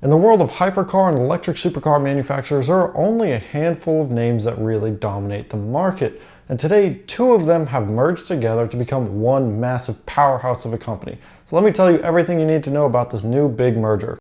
In the world of hypercar and electric supercar manufacturers, there are only a handful of names that really dominate the market. And today, two of them have merged together to become one massive powerhouse of a company. So let me tell you everything you need to know about this new big merger.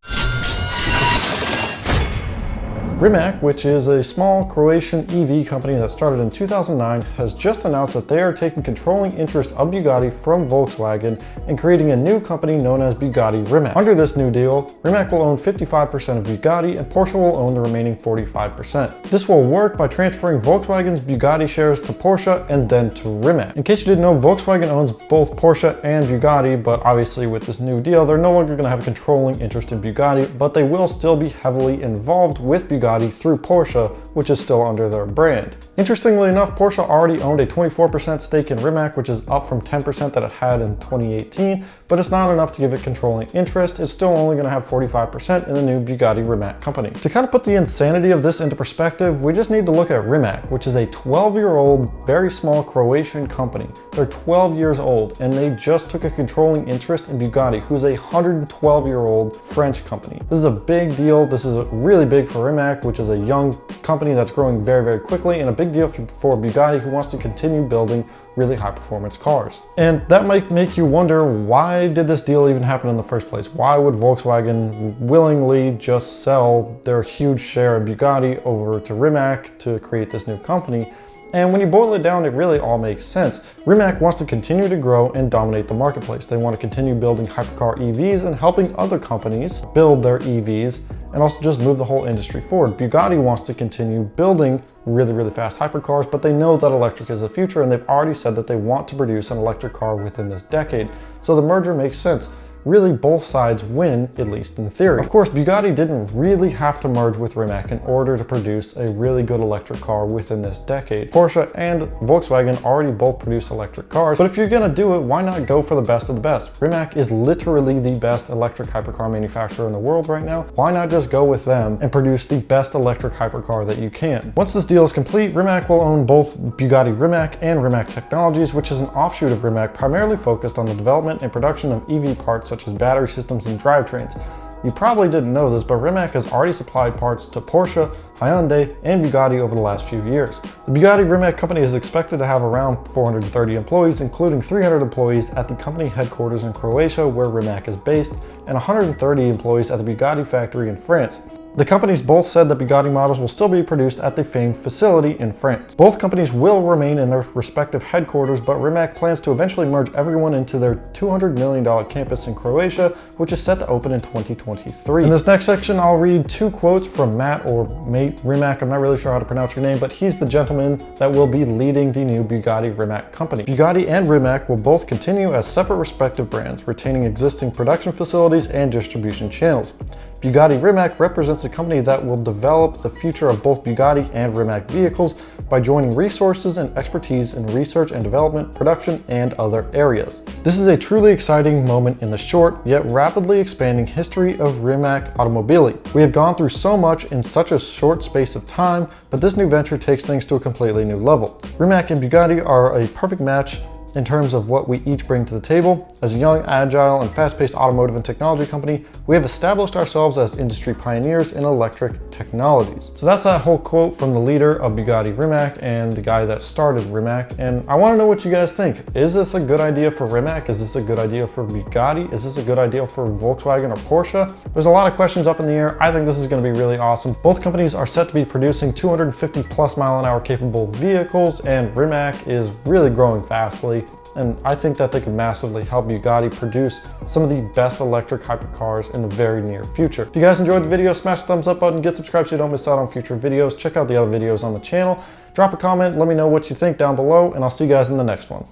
Rimac, which is a small Croatian EV company that started in 2009, has just announced that they are taking controlling interest of Bugatti from Volkswagen and creating a new company known as Bugatti Rimac. Under this new deal, Rimac will own 55% of Bugatti and Porsche will own the remaining 45%. This will work by transferring Volkswagen's Bugatti shares to Porsche and then to Rimac. In case you didn't know, Volkswagen owns both Porsche and Bugatti, but obviously with this new deal, they're no longer going to have a controlling interest in Bugatti, but they will still be heavily involved with Bugatti through Porsche, which is still under their brand. Interestingly enough, Porsche already owned a 24% stake in Rimac, which is up from 10% that it had in 2018, but it's not enough to give it controlling interest. It's still only going to have 45% in the new Bugatti Rimac company. To kind of put the insanity of this into perspective, we just need to look at Rimac, which is a 12-year-old, very small Croatian company. They're 12 years old, and they just took a controlling interest in Bugatti, who's a 112-year-old French company. This is a big deal. This is really big for Rimac, which is a young company that's growing very, very quickly, and a big deal for Bugatti, who wants to continue building really high performance cars. And that might make you wonder, why did this deal even happen in the first place? Why would Volkswagen willingly just sell their huge share of Bugatti over to Rimac to create this new company? And when you boil it down, it really all makes sense. Rimac wants to continue to grow and dominate the marketplace. They want to continue building hypercar EVs and helping other companies build their EVs and also just move the whole industry forward. Bugatti wants to continue building really fast hypercars, but they know that electric is the future, and they've already said that they want to produce an electric car within this decade. So the merger makes sense. Really, both sides win, at least in theory. Of course, Bugatti didn't really have to merge with Rimac in order to produce a really good electric car within this decade. Porsche and Volkswagen already both produce electric cars, but if you're gonna do it, why not go for the best of the best? Rimac is literally the best electric hypercar manufacturer in the world right now. Why not just go with them and produce the best electric hypercar that you can? Once this deal is complete, Rimac will own both Bugatti Rimac and Rimac Technologies, which is an offshoot of Rimac primarily focused on the development and production of EV parts such as battery systems and drivetrains. You probably didn't know this, but Rimac has already supplied parts to Porsche, Hyundai, and Bugatti over the last few years. The Bugatti Rimac company is expected to have around 430 employees, including 300 employees at the company headquarters in Croatia, where Rimac is based, and 130 employees at the Bugatti factory in France. The companies both said that Bugatti models will still be produced at the famed facility in France. Both companies will remain in their respective headquarters, but Rimac plans to eventually merge everyone into their $200 million campus in Croatia, which is set to open in 2023. In this next section, I'll read two quotes from Matt, or Mate Rimac. I'm not really sure how to pronounce your name, but he's the gentleman that will be leading the new Bugatti Rimac company. Bugatti and Rimac will both continue as separate respective brands, retaining existing production facilities and distribution channels. Bugatti Rimac represents a company that will develop the future of both Bugatti and Rimac vehicles by joining resources and expertise in research and development, production, and other areas. This is a truly exciting moment in the short, yet rapidly expanding history of Rimac Automobili. We have gone through so much in such a short space of time, but this new venture takes things to a completely new level. Rimac and Bugatti are a perfect match in terms of what we each bring to the table. As a young, agile, and fast-paced automotive and technology company, we have established ourselves as industry pioneers in electric technologies. So that's that whole quote from the leader of Bugatti Rimac and the guy that started Rimac. And I want to know what you guys think. Is this a good idea for Rimac? Is this a good idea for Bugatti? Is this a good idea for Volkswagen or Porsche? There's a lot of questions up in the air. I think this is going to be really awesome. Both companies are set to be producing 250 plus mile-an-hour capable vehicles, and Rimac is really growing fastly. And I think that they could massively help Bugatti produce some of the best electric hypercars in the very near future. If you guys enjoyed the video, smash the thumbs up button, get subscribed so you don't miss out on future videos. Check out the other videos on the channel. Drop a comment, let me know what you think down below, and I'll see you guys in the next one.